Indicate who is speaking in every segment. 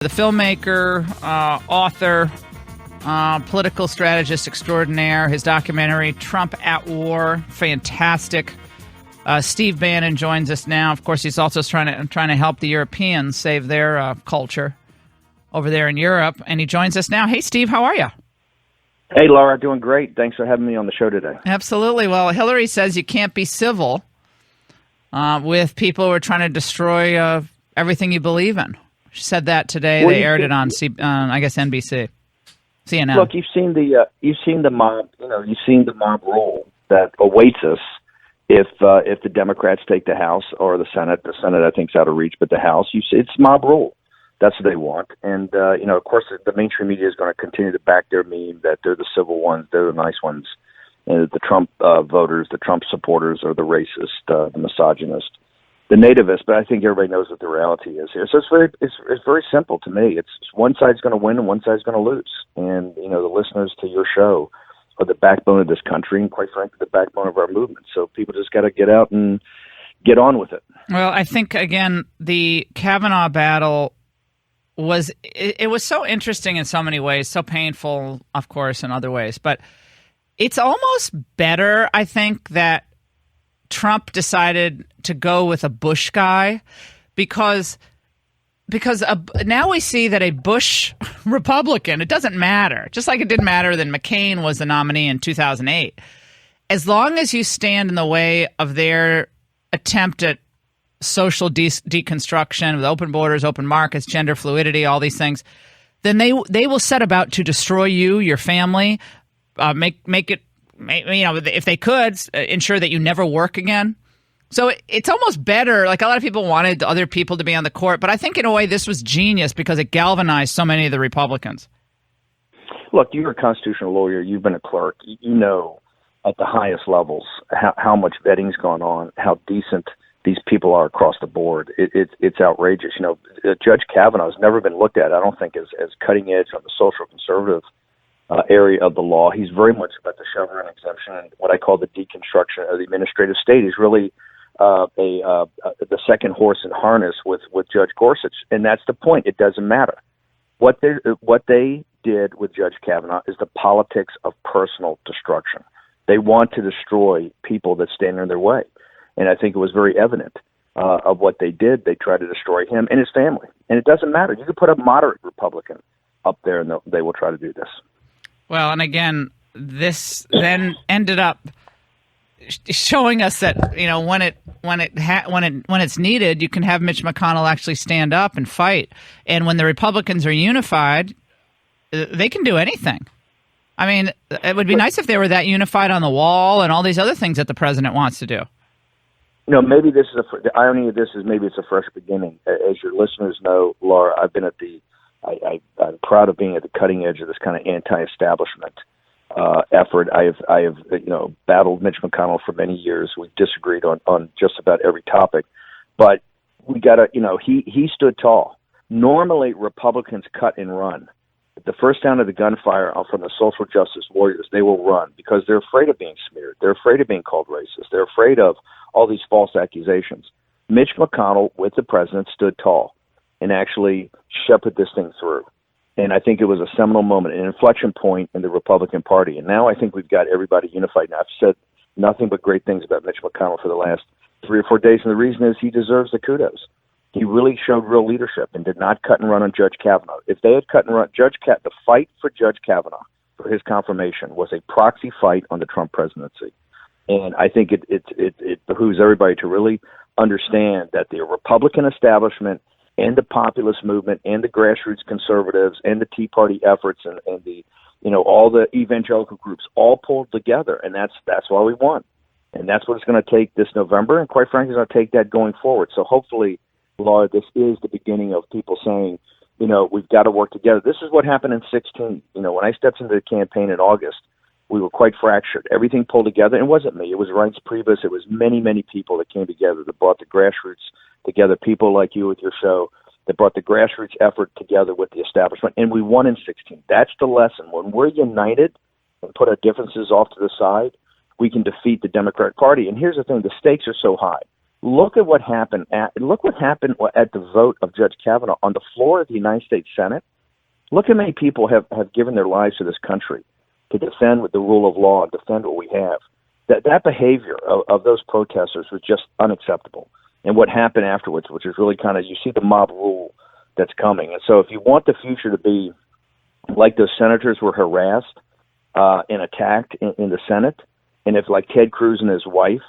Speaker 1: The filmmaker, author, political strategist extraordinaire. His documentary, Trump at War, fantastic. Steve Bannon joins us now. Of course, he's also trying to help the Europeans save their culture over there in Europe. And he joins us now. Hey, Steve, how are you?
Speaker 2: Hey, Laura, doing great. Thanks for having me on the show today.
Speaker 1: Absolutely. Well, Hillary says you can't be civil with people who are trying to destroy everything you believe in. She said that today. Well, they aired it on, I guess, NBC, CNN.
Speaker 2: Look, you've seen the mob. You've seen the mob rule that awaits us if the Democrats take the House or the Senate. The Senate, I think, is out of reach, but the House, it's mob rule. That's what they want. And of course, the mainstream media is going to continue to back their meme that they're the civil ones, they're the nice ones, the Trump voters, the Trump supporters, are the racist, the misogynist, the nativist. But I think everybody knows what the reality is here. So it's very simple to me. It's one side's going to win and one side's going to lose. And the listeners to your show are the backbone of this country, and quite frankly, the backbone of our movement. So people just got to get out and get on with it.
Speaker 1: Well, I think again the Kavanaugh battle was so interesting in so many ways, so painful, of course, in other ways. But it's almost better, I think, that Trump decided to go with a Bush guy because now we see that a Bush Republican, it doesn't matter, just like it didn't matter that McCain was the nominee in 2008. As long as you stand in the way of their attempt at social deconstruction with open borders, open markets, gender fluidity, all these things, then they will set about to destroy you, your family, make it, if they could, ensure that you never work again. So it's almost better. Like, a lot of people wanted other people to be on the court, but I think in a way this was genius because it galvanized so many of the Republicans.
Speaker 2: Look, you're a constitutional lawyer. You've been a clerk. You know at the highest levels how much vetting's gone on, how decent these people are across the board. It's outrageous. Judge Kavanaugh has never been looked at, I don't think, as cutting edge on the social conservative area of the law. He's very much about the Chevron exemption and what I call the deconstruction of the administrative state. He's really the second horse in harness with Judge Gorsuch, and that's the point. It doesn't matter. What they did with Judge Kavanaugh is the politics of personal destruction. They want to destroy people that stand in their way, and I think it was very evident of what they did. They tried to destroy him and his family, and it doesn't matter. You could put a moderate Republican up there, and they will try to do this. Well,
Speaker 1: and again, this then ended up showing us that when it's needed, you can have Mitch McConnell actually stand up and fight. And when the Republicans are unified, they can do anything. I mean, it would be nice if they were that unified on the wall and all these other things that the president wants to do.
Speaker 2: Maybe this is the irony of this is maybe it's a fresh beginning. As your listeners know, Laura, I've been I'm proud of being at the cutting edge of this kind of anti-establishment effort. I have battled Mitch McConnell for many years. We've disagreed on just about every topic, but we got to, he stood tall. Normally, Republicans cut and run. At the first sound of the gunfire from the social justice warriors, they will run because they're afraid of being smeared. They're afraid of being called racist. They're afraid of all these false accusations. Mitch McConnell, with the president, stood tall and actually shepherded this thing through. And I think it was a seminal moment, an inflection point in the Republican Party. And now I think we've got everybody unified. Now, I've said nothing but great things about Mitch McConnell for the last 3 or 4 days, and the reason is he deserves the kudos. He really showed real leadership and did not cut and run on Judge Kavanaugh. If they had cut and run, the fight for Judge Kavanaugh, for his confirmation, was a proxy fight on the Trump presidency. And I think it behooves everybody to really understand that the Republican establishment and the populist movement and the grassroots conservatives and the Tea Party efforts and the all the evangelical groups all pulled together, and that's why we won. And that's what it's going to take this November, and quite frankly, it's going to take that going forward. So hopefully, Laura, this is the beginning of people saying, we've got to work together. This is what happened in 2016. When I stepped into the campaign in August, we were quite fractured. Everything pulled together. It wasn't me. It was Reince Priebus. It was many, many people that came together that brought the grassroots together, people like you with your show, that brought the grassroots effort together with the establishment, and we won in 2016. That's the lesson. When we're united and put our differences off to the side, we can defeat the Democratic Party. And here's the thing, the stakes are so high. Look at what happened at the vote of Judge Kavanaugh on the floor of the United States Senate. Look how many people have given their lives to this country to defend the rule of law and defend what we have. That behavior of those protesters was just unacceptable. And what happened afterwards, which is really kind of, you see the mob rule that's coming. And so if you want the future to be like those senators were harassed and attacked in the Senate, and if like Ted Cruz and his wife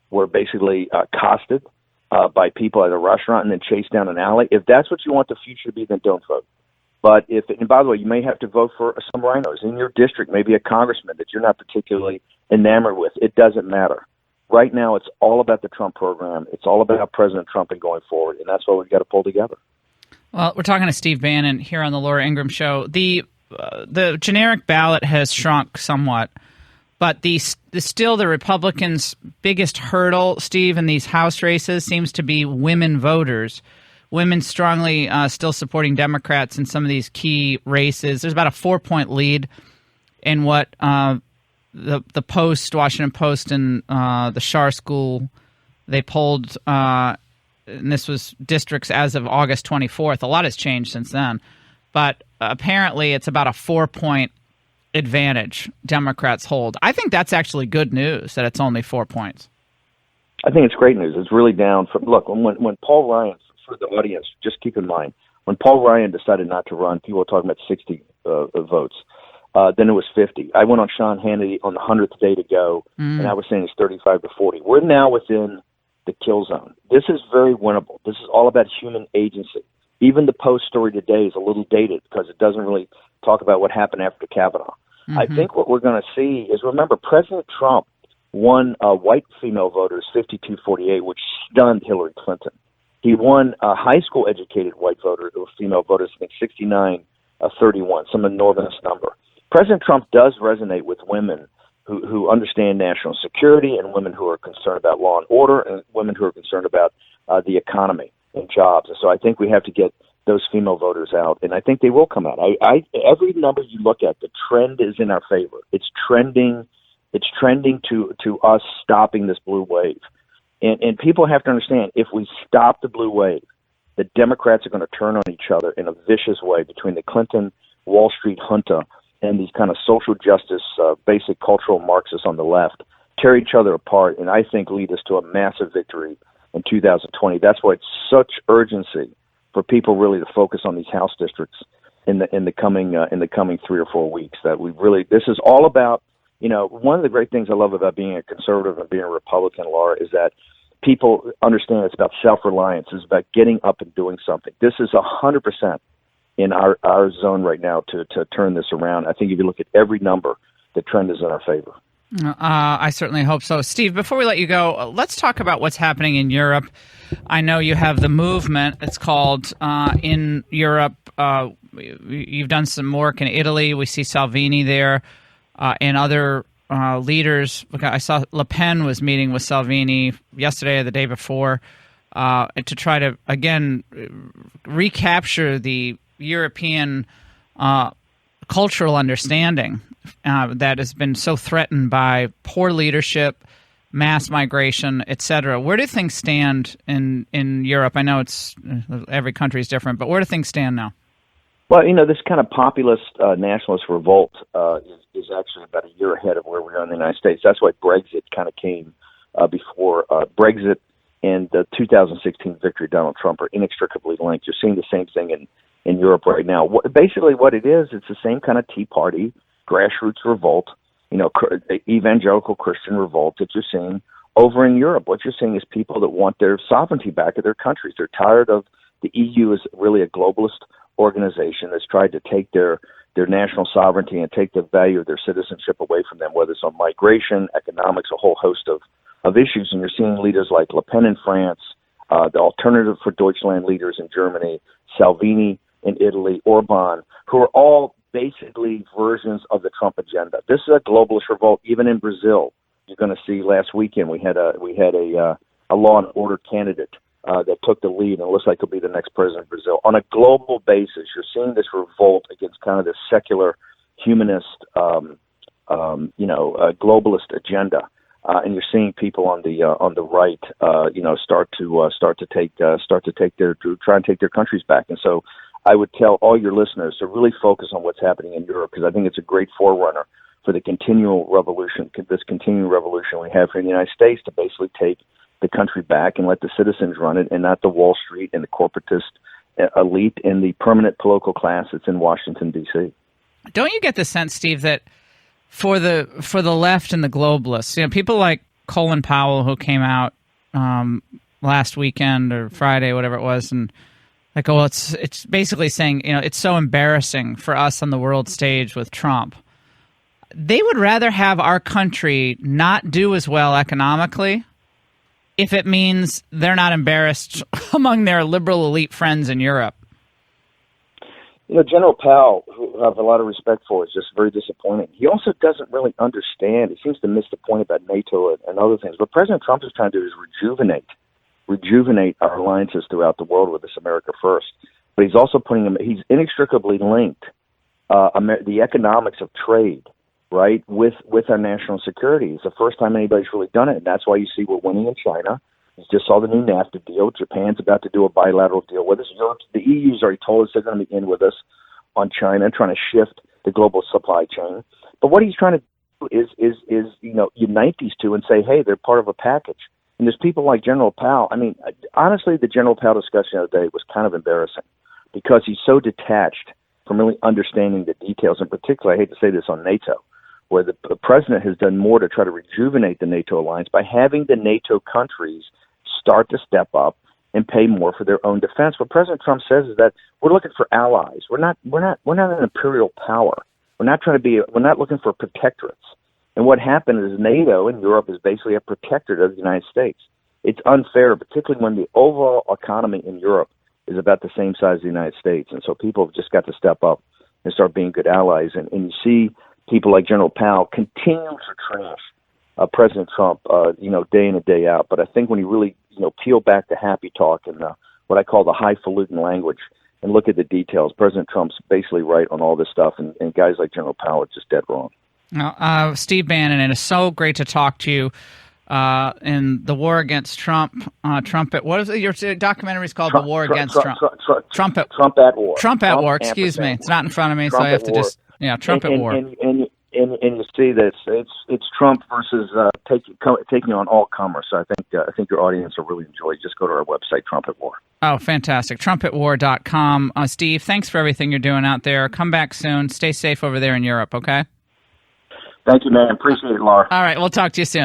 Speaker 2: were basically accosted by people at a restaurant and then chased down an alley, if that's what you want the future to be, then don't vote. But and by the way, you may have to vote for some rhinos in your district, maybe a congressman that you're not particularly enamored with. It doesn't matter. Right now, it's all about the Trump program. It's all about President Trump and going forward, and that's what we've got to pull together. Well,
Speaker 1: we're talking to Steve Bannon here on the Laura Ingraham Show. The generic ballot has shrunk somewhat, but still the Republicans' biggest hurdle, Steve, in these House races seems to be women voters. Women strongly still supporting Democrats in some of these key races. There's about a 4-point lead in what the Post, Washington Post, and the Schar School, they polled, and this was districts as of August 24th. A lot has changed since then. But apparently it's about a 4-point advantage Democrats hold. I think that's actually good news that it's only 4 points.
Speaker 2: I think it's great news. It's really down from, look, when Paul Ryan, for the audience, just keep in mind, when Paul Ryan decided not to run, people were talking about 60 votes. Then it was 50. I went on Sean Hannity on the 100th day to go, and I was saying it's 35 to 40. We're now within the kill zone. This is very winnable. This is all about human agency. Even the Post story today is a little dated because it doesn't really talk about what happened after Kavanaugh. Mm-hmm. I think what we're going to see is, remember, President Trump won white female voters 52-48, which stunned Hillary Clinton. He won high school educated white voters or female voters, I think 69-31, some enormous number. President Trump does resonate with women who understand national security and women who are concerned about law and order and women who are concerned about the economy and jobs. And so I think we have to get those female voters out, and I think they will come out. Every number you look at, the trend is in our favor. It's trending to us stopping this blue wave. And people have to understand, if we stop the blue wave, the Democrats are going to turn on each other in a vicious way between the Clinton, Wall Street junta, and these kind of social justice, basic cultural Marxists on the left, tear each other apart, and I think lead us to a massive victory in 2020. That's why it's such urgency for people really to focus on these House districts in the coming 3 or 4 weeks. That this is all about. One of the great things I love about being a conservative and being a Republican, Laura, is that people understand it's about self-reliance. It's about getting up and doing something. This is 100% in our zone right now to turn this around. I think if you look at every number, the trend is in our favor.
Speaker 1: I certainly hope so. Steve, before we let you go, let's talk about what's happening in Europe. I know you have the movement. It's called in Europe. You've done some work in Italy. We see Salvini there. And other leaders. I saw Le Pen was meeting with Salvini yesterday or the day before to try to, again, recapture the European cultural understanding that has been so threatened by poor leadership, mass migration, etc. Where do things stand in Europe? I know every country is different, but where do things stand now?
Speaker 2: Well, this kind of populist nationalist revolt is actually about a year ahead of where we are in the United States. That's why Brexit kind of came before Brexit and the 2016 victory of Donald Trump are inextricably linked. You're seeing the same thing in Europe right now. Basically what it is, it's the same kind of Tea Party, grassroots revolt, evangelical Christian revolt that you're seeing over in Europe. What you're seeing is people that want their sovereignty back of their countries. They're tired of the EU is really a globalist organization that's tried to take their national sovereignty and take the value of their citizenship away from them, whether it's on migration, economics, a whole host of issues. And you're seeing leaders like Le Pen in France, the Alternative for Deutschland leaders in Germany, Salvini in Italy, Orban, who are all basically versions of the Trump agenda. This is a globalist revolt. Even in Brazil, you're going to see last weekend we had a law and order candidate that took the lead, and it looks like he'll be the next president of Brazil. On a global basis, you're seeing this revolt against kind of this secular, humanist, globalist agenda. and you're seeing people on the right, start to try and take their countries back. And so, I would tell all your listeners to really focus on what's happening in Europe, because I think it's a great forerunner for the continuing revolution we have here in the United States to basically take the country back and let the citizens run it, and not the Wall Street and the corporatist elite and the permanent political class that's in Washington, D.C.
Speaker 1: Don't you get the sense, Steve, that for the left and the globalists, people like Colin Powell, who came out last weekend or Friday, whatever it was, and like, well, it's basically saying, it's so embarrassing for us on the world stage with Trump. They would rather have our country not do as well economically if it means they're not embarrassed among their liberal elite friends in Europe.
Speaker 2: General Powell, who I have a lot of respect for, is just very disappointing. He also doesn't really understand. He seems to miss the point about NATO and other things. What President Trump is trying to do is rejuvenate our alliances throughout the world with this America First. But he's also he's inextricably linked the economics of trade, right, with our national security. It's the first time anybody's really done it, and that's why you see we're winning in China. You just saw the new NAFTA deal. Japan's about to do a bilateral deal with us. The EU's already told us they're going to be in with us on China, trying to shift the global supply chain. But what he's trying to do is unite these two and say, hey, they're part of a package. And there's people like General Powell. I mean, honestly, the General Powell discussion the other day was kind of embarrassing because he's so detached from really understanding the details. In particular, I hate to say this on NATO, where the president has done more to try to rejuvenate the NATO alliance by having the NATO countries start to step up and pay more for their own defense. What President Trump says is that we're looking for allies. We're not an imperial power. We're not looking for protectorates. And what happened is NATO in Europe is basically a protectorate of the United States. It's unfair, particularly when the overall economy in Europe is about the same size as the United States. And so people have just got to step up and start being good allies. And you see people like General Powell continue to trash President Trump, day in and day out. But I think when you really, peel back the happy talk and what I call the highfalutin language and look at the details, President Trump's basically right on all this stuff, and guys like General Powell are just dead wrong.
Speaker 1: Steve Bannon, it is so great to talk to you in the war against Trump. What is it? Your documentary is called The War Against Trump. Trump at War. Trump at War. Excuse me. It's not in front of me, so I have to just Trump at War.
Speaker 2: And you see that it's Trump versus taking on all comers. So I think your audience will really enjoy it. Just go to our website, Trump at War.
Speaker 1: Oh, fantastic. TrumpAtWar.com. Steve, thanks for everything you're doing out there. Come back soon. Stay safe over there in Europe, okay?
Speaker 2: Thank you, man. Appreciate it, Laura.
Speaker 1: All right. We'll talk to you soon.